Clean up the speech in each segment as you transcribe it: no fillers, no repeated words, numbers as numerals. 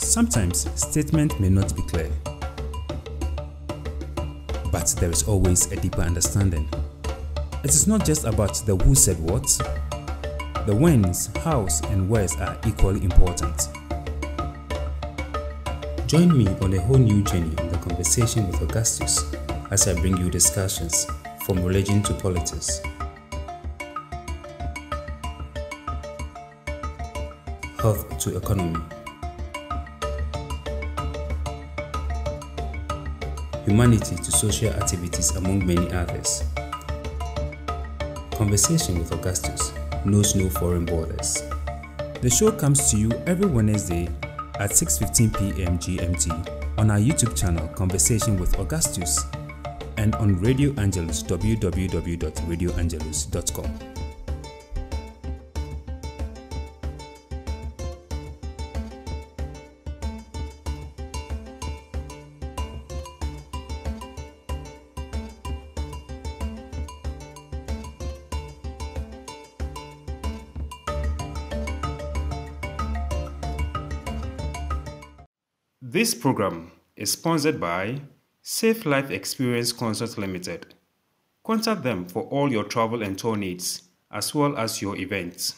Sometimes statement may not be clear, but there is always a deeper understanding. It is not just about the who said what. The whens, hows, and wheres are equally important. Join me on a whole new journey in the conversation with Augustus as I bring you discussions from religion to politics, health to economy, humanity to social activities, among many others. Conversation with Augustus knows no foreign borders. The show comes to you every Wednesday at 6:15 p.m. GMT on our YouTube channel Conversation with Augustus and on Radio Angelus www.radioangelus.com. This program is sponsored by Safe Life Experience Consult Limited. Contact them for all your travel and tour needs, as well as your events.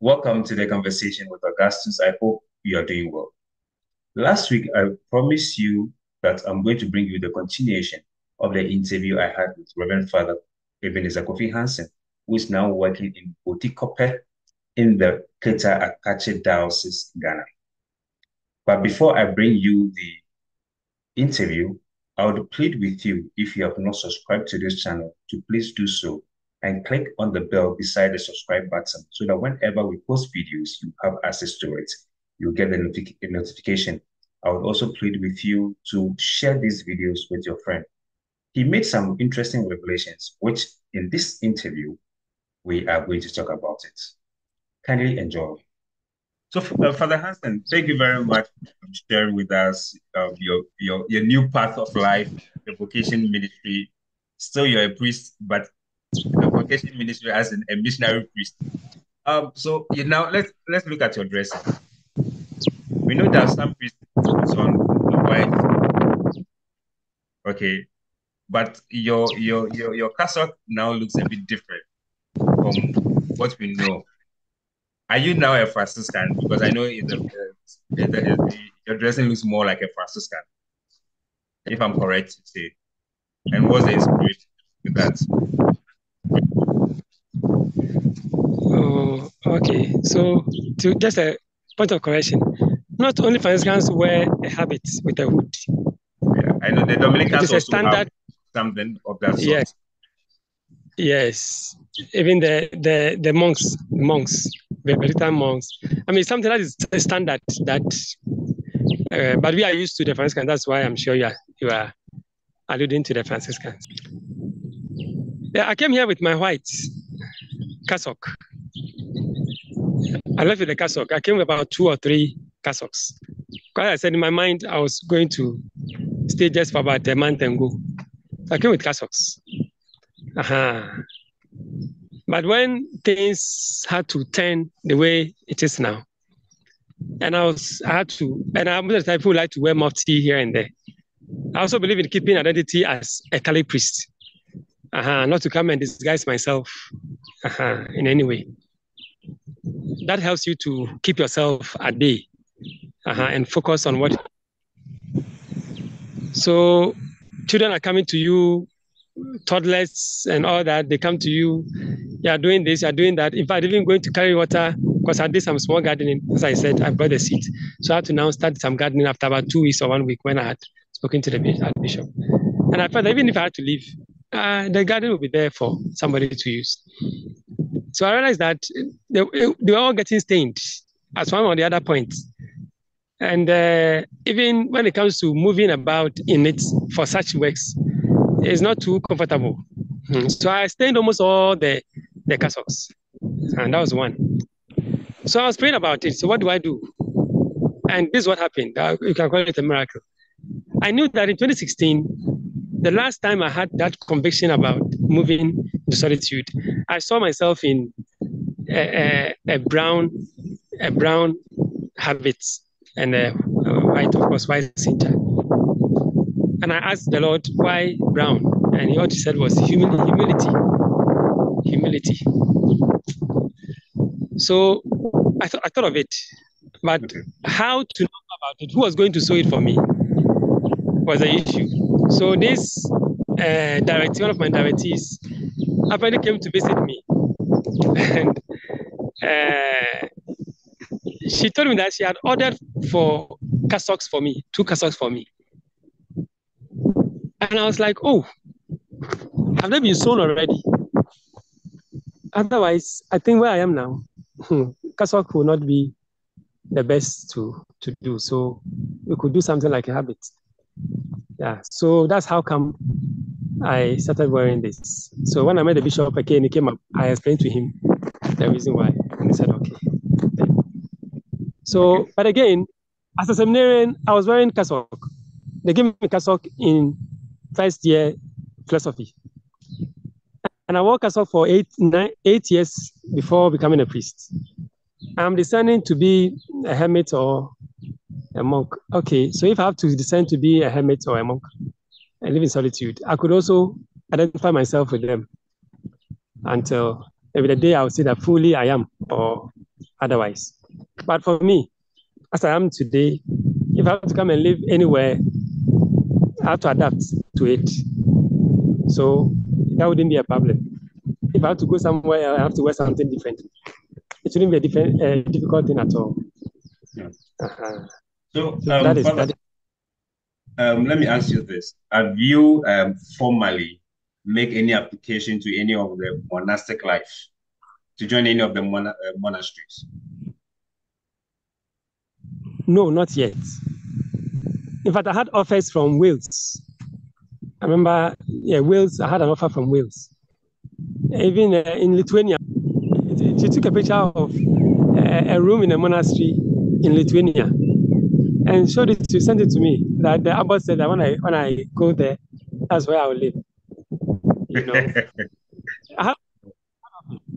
Welcome to the conversation with Augustus. I hope you are doing well. Last week, I promised you that I'm going to bring you the continuation of the interview I had with Reverend Father Ebenezer Kofi Hanson, who is now working in Otikope in the Keta Akache Diocese, Ghana. But before I bring you the interview, I would plead with you, if you have not subscribed to this channel, to please do so and click on the bell beside the subscribe button so that whenever we post videos, you have access to it. You'll get the notification. I would also plead with you to share these videos with your friend. He made some interesting revelations, which in this interview, we are going to talk about it. Kindly enjoy. So, Father Hanson, thank you very much for sharing with us your new path of life, your vocation ministry. Still, you're a priest, but the vocation ministry as a missionary priest. So now let's look at your dressing. We know that some priests put on the white, okay, but your cassock now looks a bit different from what we know. Are you now a Franciscan? Because I know your dressing looks more like a Franciscan, if I'm correct to say. And what's the inspiration with that? Oh, okay. So, to just a point of correction, not only Franciscans wear a habit with a hood. Yeah, I know the Dominicans also standard, have something of that sort. Yes. Yes. Even the monks, the Benedictine monks. I mean, something that is a standard that, but we are used to the Franciscans. That's why I'm sure you are alluding to the Franciscans. Yeah, I came here with my white cassock. I left with the cassock. I came with about 2 or 3 cassocks. Because I said in my mind, I was going to stay just for about a month and go. I came with cassocks. But when things had to turn the way it is now, and most of the time people like to wear mufti here and there. I also believe in keeping identity as a Catholic priest. Not to come and disguise myself in any way. That helps you to keep yourself at bay and focus on what. So children are coming to you, toddlers and all that, they come to you, you are doing this, you are doing that. In fact, even going to carry water, because I did some small gardening. As I said, I brought the seed. So I had to now start some gardening after about 2 weeks or 1 week when I had spoken to the bishop. And I felt that even if I had to leave, the garden will be there for somebody to use. So I realized that they were all getting stained at one or the other point. And even when it comes to moving about in it for such works, it's not too comfortable. So I stayed almost all the castles, and that was one. So I was praying about it. So what do I do? And this is what happened. You can call it a miracle. I knew that in 2016, the last time I had that conviction about moving to solitude, I saw myself in a brown habit and a white, of course, white center. And I asked the Lord, why brown? And what he said was humility. Humility. So I thought of it, but Okay. how to know about it? Who was going to sew it for me was the issue. So this one of my directees, apparently came to visit me, and uh, she told me that she had ordered for cassocks for me, 2 cassocks for me, and I was like, oh, have they been sewn already? Otherwise, I think where I am now, cassock will not be the best to do. So we could do something like a habit. Yeah. So that's how come I started wearing this. So when I met the bishop again, he came up. I explained to him the reason why, and he said, "Okay." Okay. So, but again, as a seminarian, I was wearing cassock. They gave me cassock in first year philosophy, and I wore cassock for 8 years before becoming a priest. I'm discerning to be a hermit or a monk. Okay, so if I have to discern to be a hermit or a monk and live in solitude, I could also identify myself with them until maybe the day I will say that fully I am or otherwise. But for me, as I am today, if I have to come and live anywhere, I have to adapt to it. So that wouldn't be a problem. If I have to go somewhere, I have to wear something different. It shouldn't be a difficult thing at all. Yeah. Uh-huh. So, So that is Father, that. let me ask you this. Have you formally make any application to any of the monastic life to join any of the monasteries? No, not yet. In fact, I had offers from Wales. I remember, yeah, Wales. I had an offer from Wales. Even in Lithuania, she took a picture of a room in a monastery in Lithuania and showed it to send it to me. That the abbot said that when I go there, that's where I will live. You know, I have,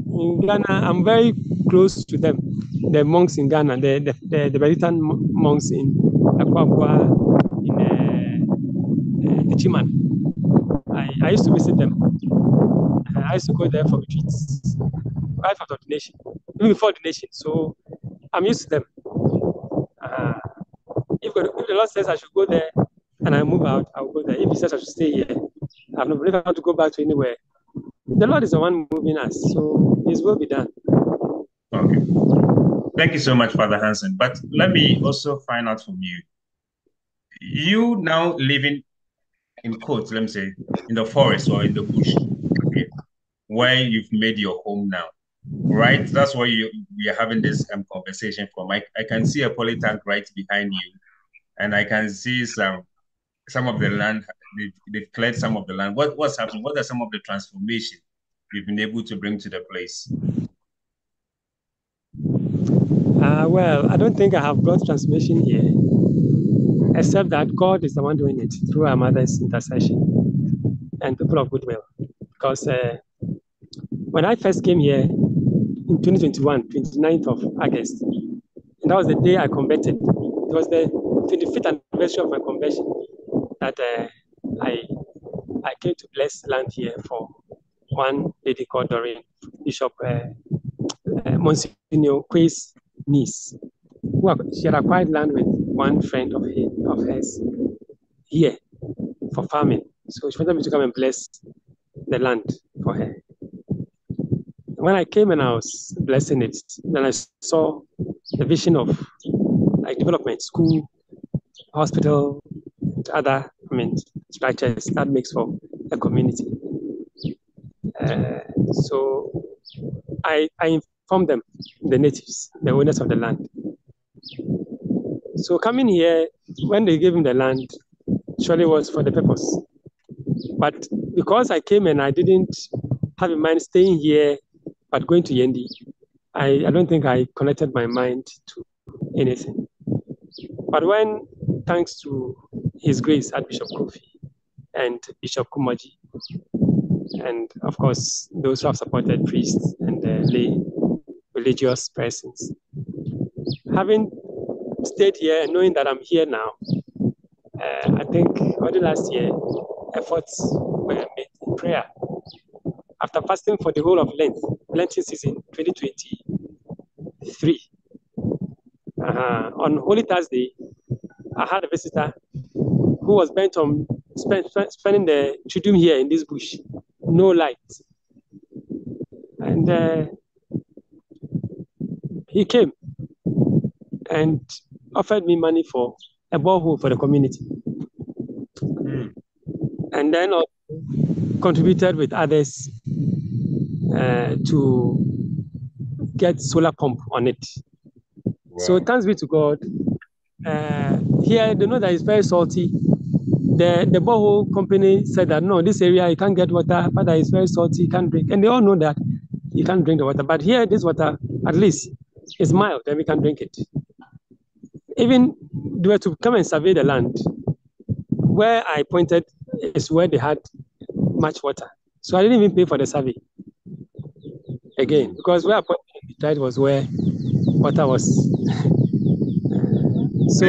in Ghana, I'm very close to them. The monks in Ghana, the Benedictine monks in Akwapwa, in Chiman. I used to visit them. I used to go there for retreats, right after ordination, even before ordination. So I'm used to them. Uh, if the Lord says I should go there and I move out, I'll go there. If He says I should stay here, I have no belief I have to go back to anywhere. The Lord is the one moving us, so His will be done. Okay. Thank you so much, Father Hanson. But let me also find out from you. You now living in quotes, let me say, in the forest or in the bush, okay, where you've made your home now, right? That's why we are having this conversation from. I can see a poly tank right behind you, and I can see some of the land. They've cleared some of the land. What's happening? What are some of the transformation you've been able to bring to the place? Well, I don't think I have brought transformation here, except that God is the one doing it through our mother's intercession and people of goodwill. Because when I first came here in 2021, 29th of August, and that was the day I converted. It was the 25th anniversary of my conversion that I I came to bless land here for one lady called Doreen, Bishop Monsignor Quay's niece. She had acquired land with one friend of hers here for farming. So she wanted me to come and bless the land for her. When I came and I was blessing it, then I saw the vision of like development, school, hospital, and other, structures that makes for a community. So I informed them, the natives, the owners of the land, So coming here, when they gave him the land, surely was for the purpose. But because I came and I didn't have in mind staying here, but going to Yendi, I don't think I connected my mind to anything. But when, thanks to His Grace Archbishop Kofi and Bishop Kumaji, and of course those who have supported priests and lay religious persons, having stayed here and knowing that I'm here now, I think only last year efforts were made in prayer. After fasting for the whole of Lenten season 2023, on Holy Thursday, I had a visitor who was bent on spending the Triduum here in this bush, no light. And he came and offered me money for a borehole for the community. And then contributed with others to get solar pump on it. Wow. So thanks be to God. Here, they know that it's very salty. The borehole company said that, no, this area, you can't get water, but it's very salty, you can't drink. And they all know that you can't drink the water. But here, this water, at least, is mild, and we can drink it. Even they were to come and survey the land. Where I pointed is where they had much water. So I didn't even pay for the survey again, because where I pointed was where water was. So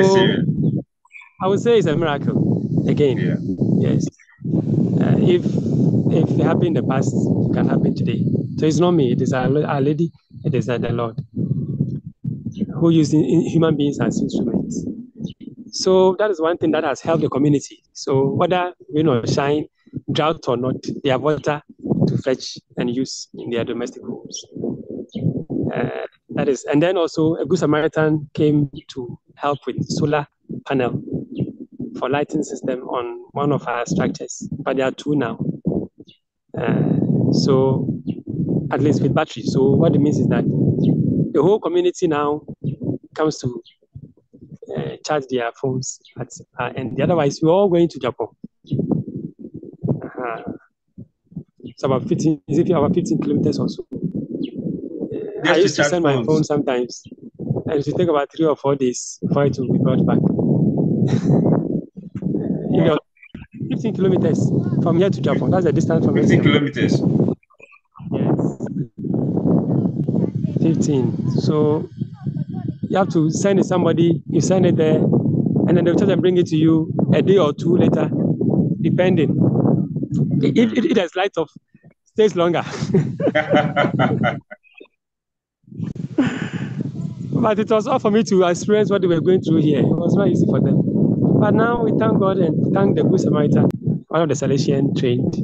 I would say it's a miracle again. Yeah. Yes. If it happened in the past, it can happen today. So it's not me, it is Our Lady, it is the Lord who uses human beings as instruments. So that is one thing that has helped the community. So whether rain or shine, drought or not, they have water to fetch and use in their domestic homes. That is, and then also a Good Samaritan came to help with solar panel for lighting system on one of our structures, but there are two now. So at least with battery. So what it means is that the whole community now comes to charge their phones and otherwise we're all going to Japan. It's about 15 kilometers or so. I used to send my phone sometimes, and it will take about 3 or 4 days for it to be brought back. Wow. 15 kilometers from here to Japan. That's the distance from 15 kilometers. Yes. 15. So you have to send it somebody, you send it there, and then they'll try to bring it to you a day or two later, depending. If it has light off, stays longer. But it was all for me to experience what they were going through here. It was not easy for them. But now we thank God and thank the Good Samaritan, one of the Salesian trained.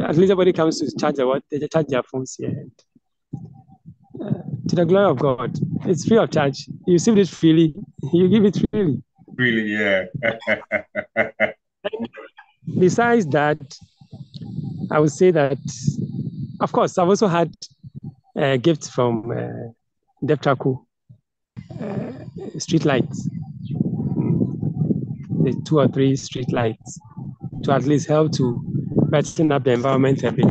At least everybody comes to charge they charge their phones here. To the glory of God, it's free of charge. You receive it freely, you give it freely. Really, yeah. Besides that, I would say that, of course, I've also had a gift from Deptraku, street lights, the 2 or 3 street lights, to at least help to brighten up the environment a bit.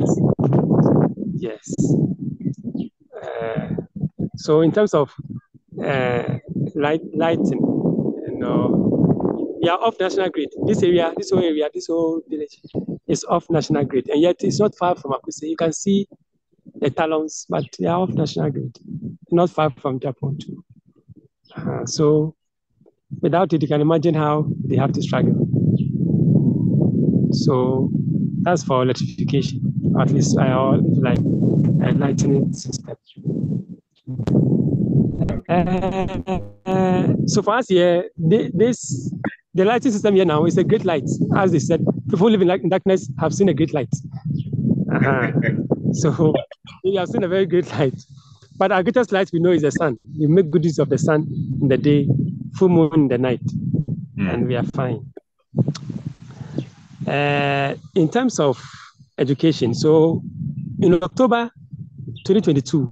Yes. So in terms of lighting, we are off national grid. This area, this whole village is off national grid, and yet it's not far from Akuse. You can see the talons, but they are off national grid, not far from Japan too. So without it, you can imagine how they have to struggle. So that's for electrification, at least like a lightning system. So for us here, the lighting system here now is a great light. As they said, people living in darkness have seen a great light. So we have seen a very great light. But our greatest light we know is the sun. We make good use of the sun in the day, full moon in the night, and we are fine. In terms of education, so in October 2022,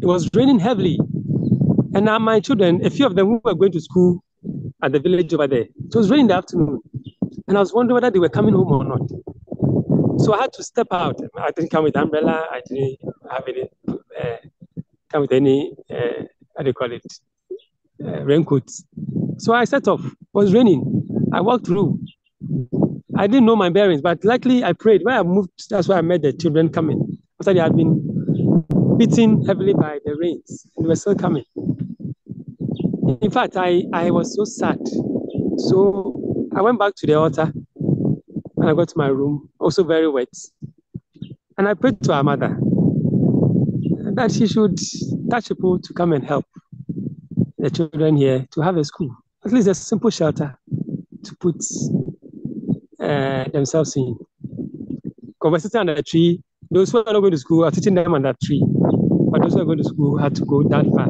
it was raining heavily. And now my children, a few of them who were going to school at the village over there, it was raining in the afternoon. And I was wondering whether they were coming home or not. So I had to step out. I didn't come with umbrella. I didn't have any, come with any, how do you call it, raincoats. So I set off. It was raining. I walked through. I didn't know my bearings, but luckily I prayed. When I moved, that's why I met the children coming. After they had been beaten heavily by the rains, and they were still coming. In fact, I was so sad. So I went back to the altar and I got to my room, also very wet. And I prayed to our mother that she should touch people to come and help the children here to have a school, at least a simple shelter to put themselves in. Because we're sitting under a tree, those who are not going to school are teaching them under a tree, but those who are going to school had to go that far.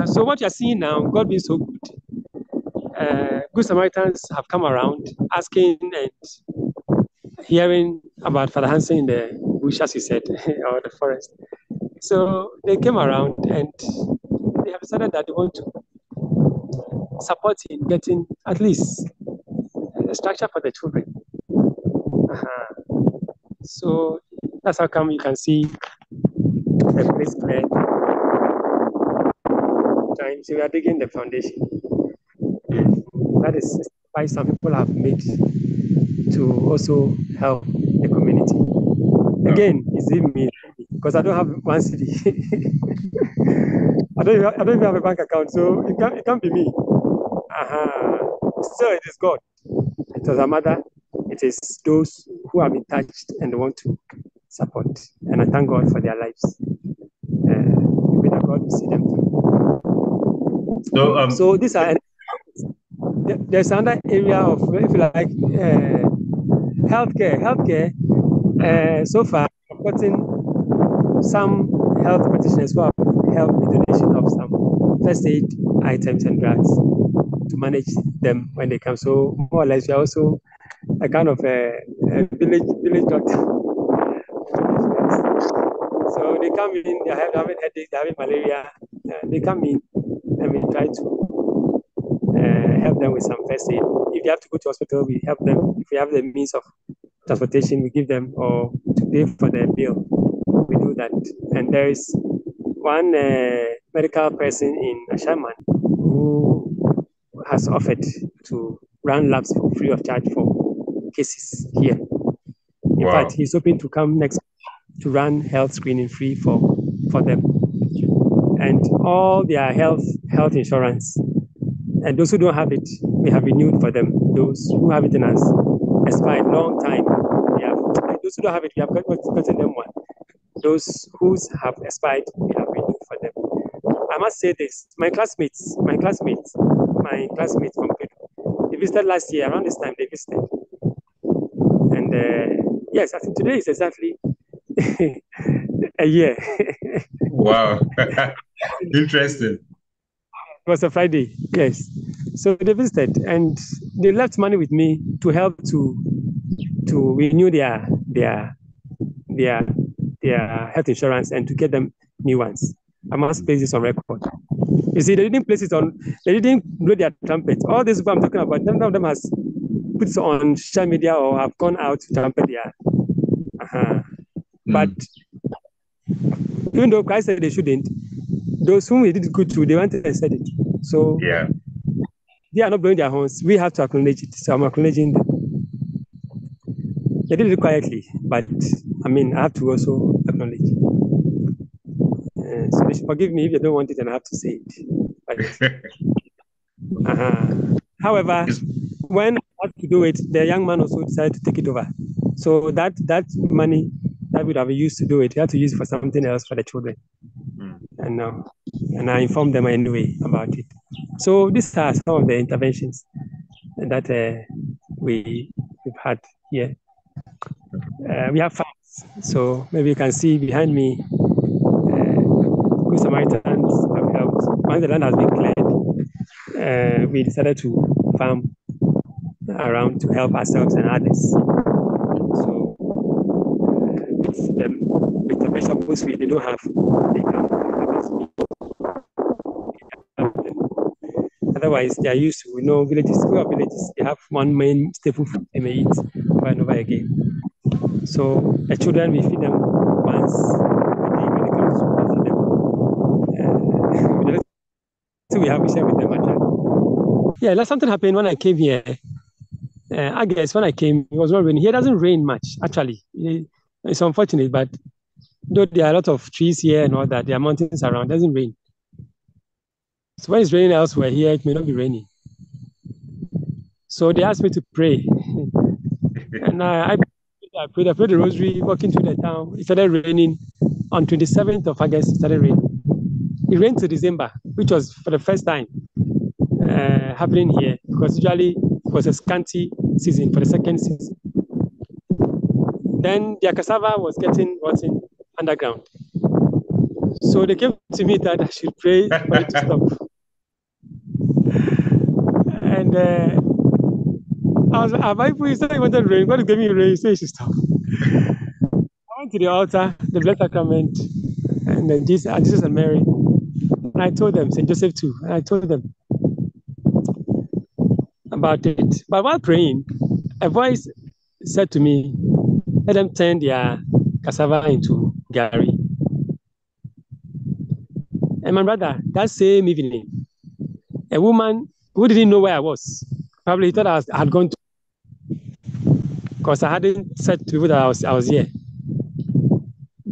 So what you're seeing now, God being so good, good Samaritans have come around asking and hearing about Father Hanson in the bush, as you said, or the forest. So they came around and they have decided that they want to support in getting at least a structure for the children. So that's how come you can see the place cleared. So we are digging the foundation. That is why some people have made to also help the community. Again, it's me because I don't have one city. I don't even have a bank account, so it can't be me. So it is God. It was our mother. It is those who have been touched and want to support. And I thank God for their lives. Maybe that God will see them through. So these are. There's another area of, if you like, healthcare. So far, I've gotten some health practitioners who have helped with donation of some first aid items and drugs to manage them when they come. So more or less, you're also a kind of a village doctor. So they come in, they're having headaches, they're having malaria. They come in and we try to help them with some first aid. If they have to go to hospital, we help them. If we have the means of transportation, we give them, or to pay for their bill, we do that. And there is one medical person in Ashaman who has offered to run labs for free of charge for cases here. In fact, he's hoping to come next to run health screening free for them. And all their health insurance. And those who don't have it, we have renewed for them. Those who have it in us expired long time. Those who don't have it, we have gotten them one. Those whose have expired, we have renewed for them. I must say this: my classmates from Peru, they visited last year around this time. They visited, and yes, I think today is exactly a year. Wow, interesting. It was a Friday, yes. So they visited and they left money with me to help to renew their health insurance and to get them new ones. I must place this on record. You see, they didn't blow their trumpet. All these people I'm talking about, none of them has put it on social media or have gone out to trumpet their. But even though Christ said they shouldn't, those whom we did good to, they went and said it. So yeah, they are not blowing their horns. We have to acknowledge it. So I'm acknowledging them. They did it quietly, but I mean, I have to also acknowledge. So they should forgive me if they don't want it, and I have to say it. But, however, when I had to do it, the young man also decided to take it over. So that money that would have been used to do it, he had to use it for something else for the children. And I informed them anyway about it. So these are some of the interventions that we've had here. We have farms, so maybe you can see behind me, Good Samaritans have helped. Once the land has been cleared, we decided to farm around to help ourselves and others. So with the vegetables they don't have, they can Otherwise, they are used to, villages, they have one main staple food they may eat over and over again. So the children, we feed them once a day when they come to school, we feed them. So we share with them actually. Yeah, like something happened when I came here. I guess when I came, it was not raining. Here it doesn't rain much, actually. It's unfortunate, but though there are a lot of trees here and all that, there are mountains around, it doesn't rain. So when it's raining elsewhere, here it may not be raining. So they asked me to pray. And I prayed the rosary, walking through the town. It started raining. On 27th of August, it started raining. It rained to December, which was for the first time happening here, because usually it was a scanty season for the second season. Then their cassava was getting rotten underground. So they came to me that I should pray for it to stop. And I was like, you said you wanted rain. God gave me rain, you say it should stop. I went to the altar, the Blessed Sacrament, and then Jesus and Mary. And I told them, St. Joseph too, and I told them about it. But while praying, a voice said to me, let them turn their cassava into gari. And my brother, that same evening, a woman who didn't know where I was, probably thought I had gone to, because I hadn't said to people that I was here,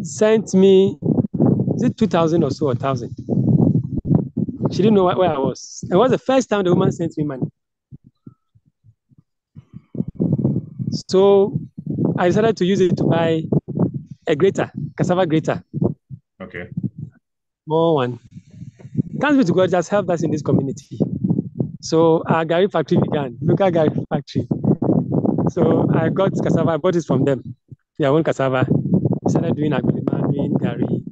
sent me, is it 2,000 or so, 1,000? She didn't know where I was. It was the first time the woman sent me money. So I decided to use it to buy a grater, cassava grater. Okay. More one. Thanks be to God, just helped us in this community. So our gari factory began, local gari factory. So I got cassava, I bought it from them, their own cassava. We started doing agriculture, doing gari,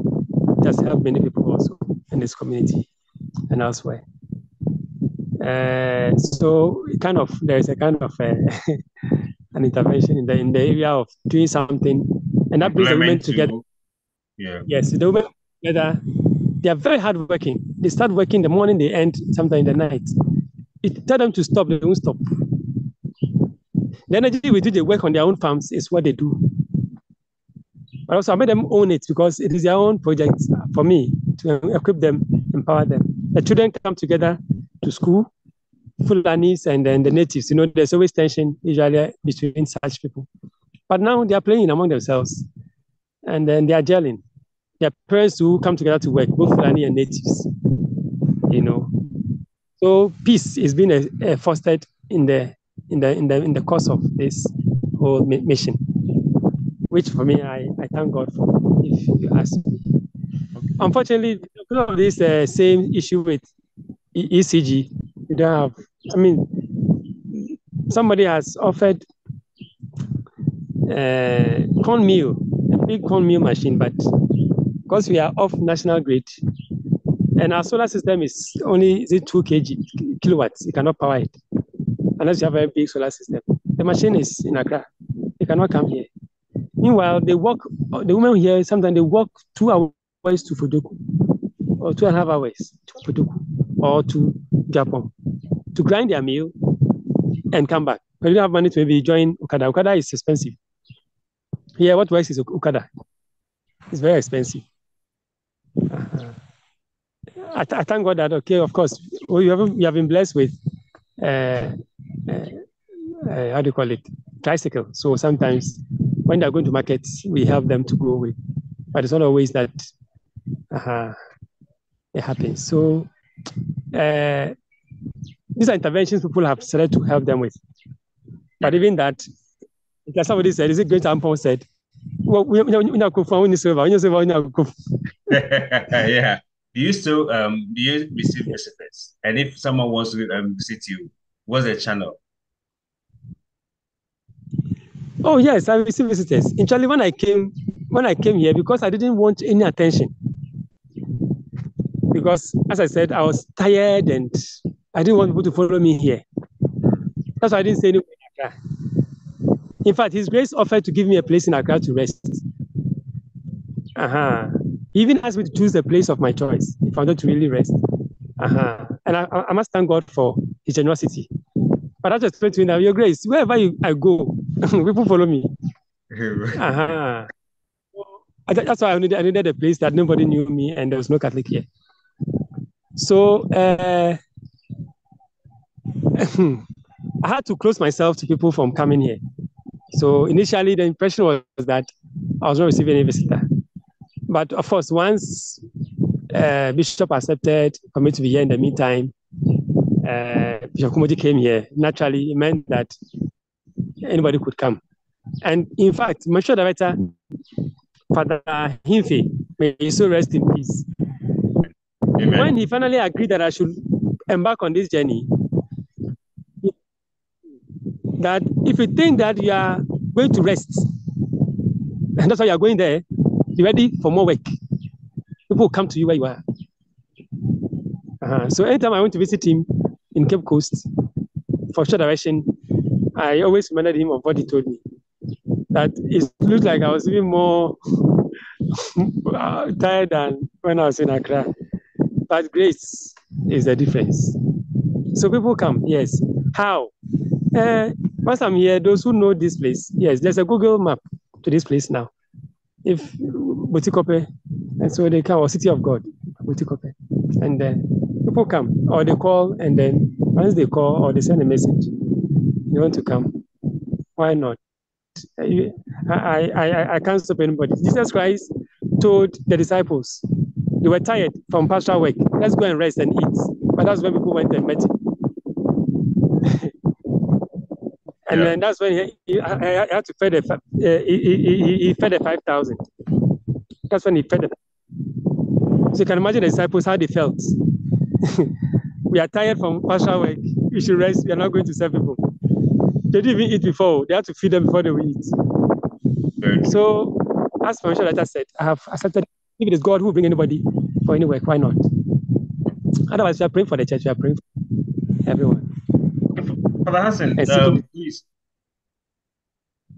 just helped many people also in this community and elsewhere. So kind of, there's a kind of an intervention in the area of doing something, and that brings the women together. Yeah. Yes, the women together. They are very hardworking. They start working in the morning, they end sometime in the night. It tell them to stop, they won't stop. The energy we do, they work on their own farms is what they do. But also I made them own it because it is their own project for me to equip them, empower them. The children come together to school, Fulanis and then the natives. There's always tension usually between such people. But now they are playing among themselves, and then they are gelling. Their parents who come together to work, both Fulani and natives. So peace is being fostered in the course of this whole mission, which for me I thank God for, if you ask me. Unfortunately, because of this same issue with ECG, you don't have. I mean, somebody has offered cornmeal, a big cornmeal machine, but because we are off national grid, and our solar system is only 2 kilowatts, you cannot power it unless you have a very big solar system. The machine is in Accra, they cannot come here. Meanwhile, the women here sometimes they walk 2 hours to Fuduku, or 2.5 hours to Fuduku, or to Japan to grind their meal and come back. But you don't have money to maybe join Okada. Okada is expensive. Here, what works is Okada. It's very expensive. I thank God that, okay, of course, you have been blessed with, how do you call it, tricycle. So sometimes when they're going to markets, we help them to go with, but it's not always that it happens. So these are interventions people have started to help them with. But even that, like somebody said, is it great Ampon said, well, yeah. Do you receive visitors? And if someone wants to visit you, what's the channel? Oh yes, I receive visitors. Actually, when I came here, because I didn't want any attention, because as I said, I was tired and I didn't want people to follow me here. That's why I didn't say anything in Accra. In fact, His Grace offered to give me a place in Accra to rest. He even asked me to choose the place of my choice if I wanted to really rest. And I must thank God for his generosity. But I just explained to him that, Your Grace, wherever I go, people follow me. That's why I needed a place that nobody knew me and there was no Catholic here. So I had to close myself to people from coming here. So initially, the impression was that I was not receiving any visitor. But of course, once Bishop accepted for me to be here in the meantime, Bishop Kumodi came here. Naturally, it meant that anybody could come. And in fact, my show director, Father Himfe, may he so rest in peace. Amen. When he finally agreed that I should embark on this journey, that if you think that you are going to rest, and that's why you are going there, be ready for more work. People will come to you where you are. So anytime I went to visit him in Cape Coast for short direction, I always reminded him of what he told me. That it looked like I was even more tired than when I was in Accra. But grace is the difference. So people come, yes. How? Once I'm here, those who know this place, yes, there's a Google map to this place now. If Butikope, and so they come, or City of God, Butikope, and then people come, or they call, and then once they call or they send a message, you want to come, why not? I can't stop anybody. Jesus Christ told the disciples, they were tired from pastoral work, let's go and rest and eat. But that's when people went and met him. And then that's when he had to feed he fed the 5,000. That's when he fed them. So you can imagine the disciples, how they felt. We are tired from pastoral work. We should rest. We are not going to serve people. They didn't even eat before. They had to feed them before they will eat. So, as my letter said, I have accepted, if it is God who will bring anybody for any work, why not? Otherwise, we are praying for the church. We are praying for everyone. Father Hanson, please,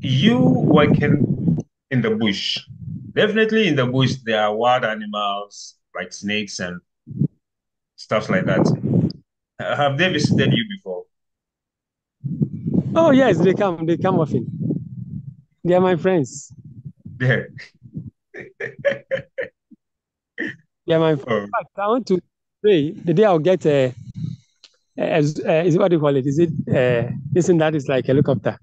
you working in the bush. Definitely in the bush, there are wild animals like snakes and stuff like that. Have they visited you before? Oh, yes, they come often. They are my friends. Yeah. They are my friends. In fact, I want to pray the day I'll get is what do you call it? Is it isn't that is like a helicopter?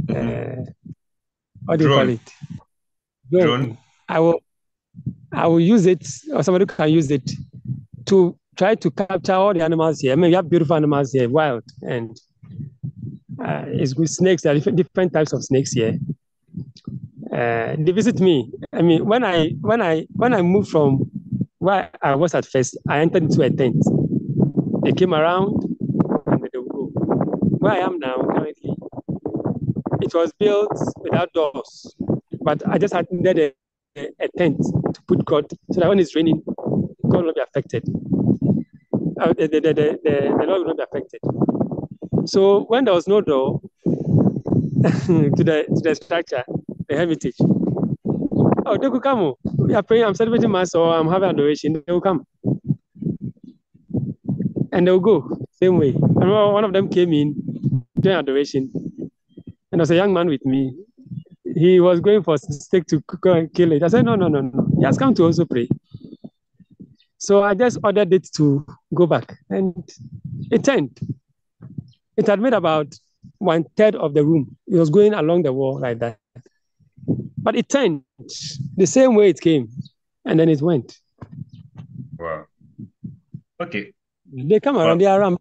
What do you call it? Drone. I will use it, or somebody can use it to try to capture all the animals here. I mean, we have beautiful animals here, wild, and it's with snakes. There are different types of snakes here. They visit me. I mean, when I moved from where I was at first, I entered into a tent. They came around and they would go. Where I am now, currently, it was built without doors, but I just had needed a tent to put God, so that when it's raining, God will not be affected. The Lord will not be affected. So when there was no door to the structure, the heritage, oh, they could come. We are praying, I'm celebrating Mass, or I'm having adoration. They will come. And they will go same way. And one of them came in during adoration, and there was a young man with me. He was going for stick to go and kill it. I said, no. He has come to also pray. So I just ordered it to go back, and it turned. It had made about 1/3 of the room. It was going along the wall like that. But it turned the same way it came, and then it went. Wow. Okay. They come around, they are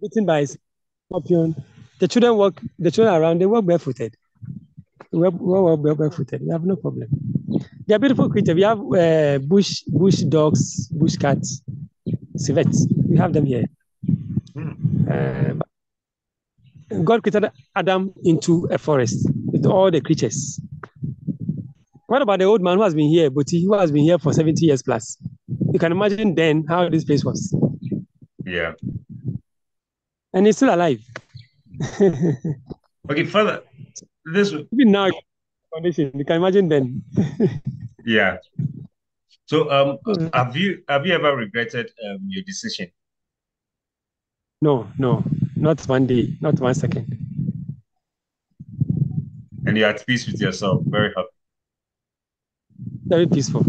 beaten by a scorpion. The children around, they walk barefooted. We walk barefooted. We have no problem. They are beautiful creatures. We have bush dogs, bush cats, civets. We have them here. God created Adam into a forest with all the creatures. What about the old man who has been here, but who has been here for 70 years plus? You can imagine then how this place was. Yeah. And he's still alive. Okay, further. Even now, condition, you can imagine then. Yeah. So, Mm. have you ever regretted your decision? No, no, not one day, not 1 second. And you're at peace with yourself, very happy. Very peaceful.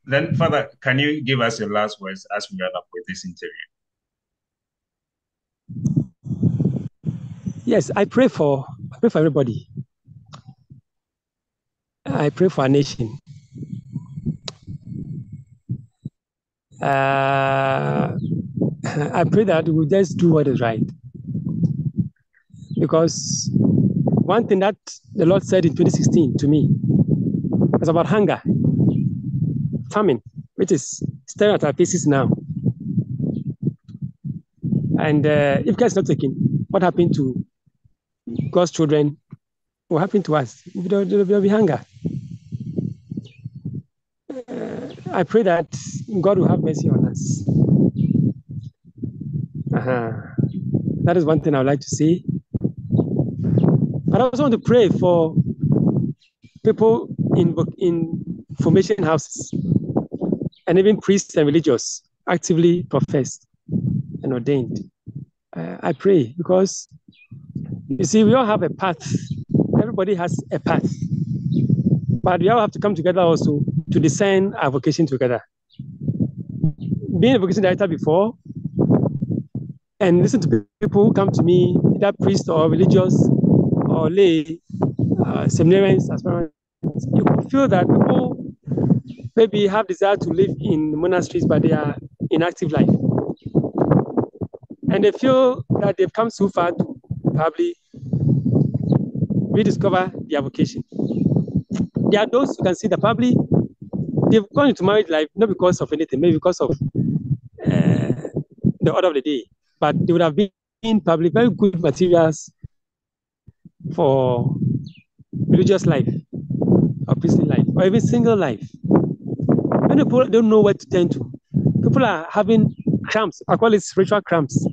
Then, Father, can you give us your last words as we wrap up with this interview? Yes, I pray for everybody. I pray for our nation. I pray that we just do what is right. Because one thing that the Lord said in 2016 to me was about hunger, famine, which is staring at our faces now. And if care is not taken, what happened to God's children will happen to us. There will be hunger. I pray that God will have mercy on us. Uh-huh. That is one thing I would like to say. But I also want to pray for people in formation houses and even priests and religious actively professed and ordained. I pray because you see, we all have a path. Everybody has a path, but we all have to come together also to discern our vocation together. Being a vocation director before, and listen to people who come to me, either priest or religious or lay, seminarians, aspirants, you feel that people maybe have desire to live in monasteries, but they are in active life. And they feel that they've come so far to probably rediscover their vocation. There are those who can see that probably they've gone into marriage life not because of anything, maybe because of the order of the day, but they would have been probably very good materials for religious life or priestly life or even single life. When people don't know where to turn to, people are having cramps. I call it spiritual cramps.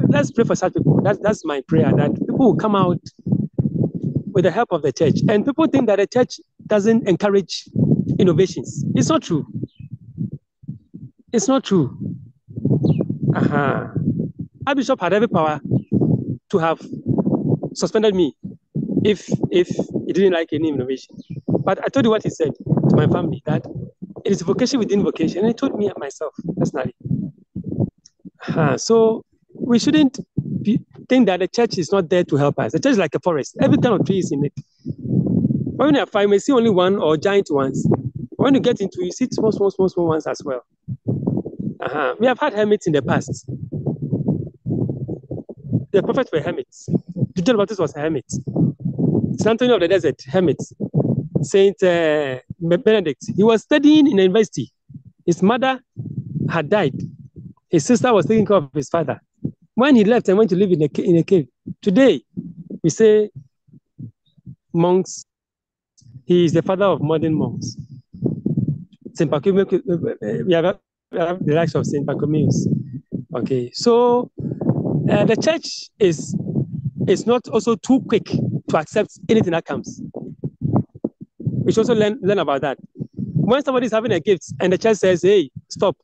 Let's pray for such people. That's my prayer, that people will come out with the help of the church. And people think that the church doesn't encourage innovations. It's not true. It's not true. Our bishop had every power to have suspended me if he didn't like any innovation. But I told you what he said to my family, that it is vocation within vocation. And he told me myself personally. So we shouldn't think that the church is not there to help us. The church is like a forest. Every kind of tree is in it. When you are fine, you may see only one or giant ones. When you get into it, you see small ones as well. We have had hermits in the past. The prophets were hermits. John the Baptist was a hermit. St. Anthony of the Desert, hermit. Saint Benedict, he was studying in a university. His mother had died. His sister was taking care of his father. When he left and went to live in a cave, today we say monks, he is the father of modern monks. Saint Pachomius, we have the likes of Saint Pachomius. Okay, so the church is not also too quick to accept anything that comes. We should also learn about that. When somebody is having a gift and the church says, hey, stop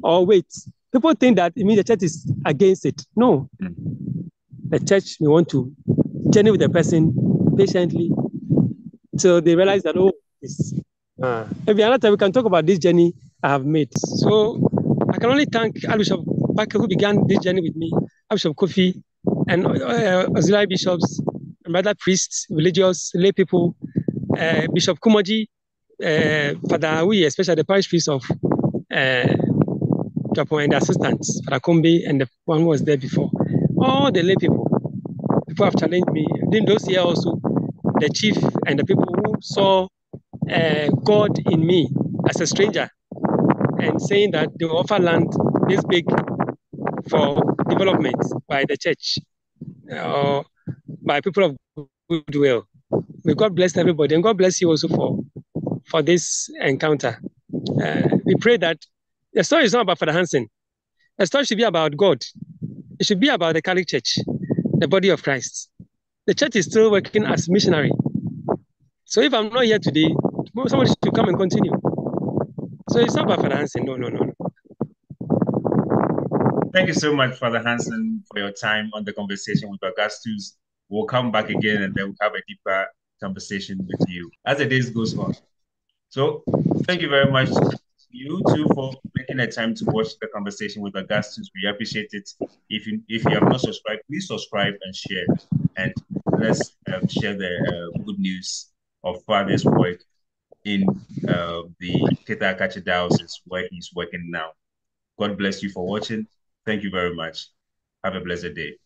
or wait, people think that it means the church is against it. No. The church, we want to journey with the person patiently till they realize that, oh, maybe another time we can talk about this journey I have made. So I can only thank Archbishop Parker, who began this journey with me, Archbishop Kofi, and auxiliary bishops, and other priests, religious, lay people, Bishop Kumoji, Father Awi, especially the parish priest of Japan, and the assistants, Father Kombi, and the one who was there before. All the lay people have challenged me. In those years also, the chief and the people who saw God in me as a stranger and saying that they will offer land this big for development by the church or by people of goodwill. May God bless everybody, and God bless you also for this encounter. We pray that the story is not about Father Hanson. The story should be about God. It should be about the Catholic Church, the body of Christ. The church is still working as missionary. So if I'm not here today, somebody should come and continue. So it's not about Father Hanson. No. Thank you so much, Father Hanson, for your time on the conversation with Augustus. We'll come back again and then we'll have a deeper conversation with you as the days goes on. So thank you very much you too for making the time to watch the conversation with Augustus. We appreciate it. If you have not subscribed, please subscribe and share. And let's share the good news of Father's work in the Kitakachi diocese where he's working now. God bless you for watching. Thank you very much. Have a blessed day.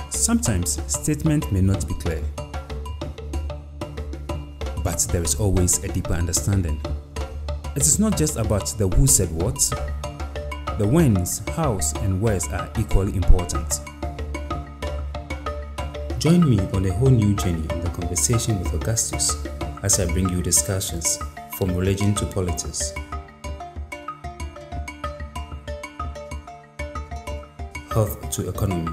Sometimes statement may not be clear, but there is always a deeper understanding. It is not just about the who said what. The whens, hows, and wheres are equally important. Join me on a whole new journey in the conversation with Augustus as I bring you discussions from religion to politics, health to economy,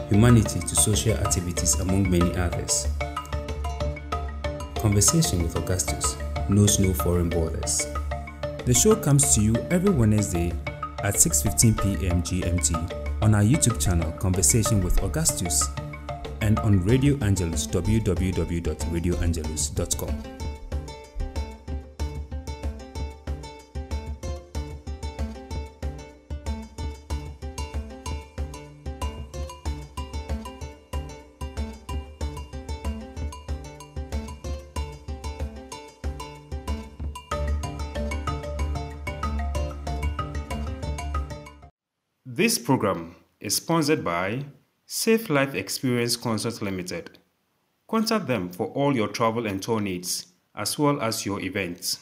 humanity to social activities, among many others. Conversation with Augustus knows no foreign borders. The show comes to you every Wednesday at 6:15 p.m. GMT on our YouTube channel Conversation with Augustus and on Radio Angelus www.radioangelus.com. This program is sponsored by Safe Life Experience Consult Limited. Contact them for all your travel and tour needs, as well as your events.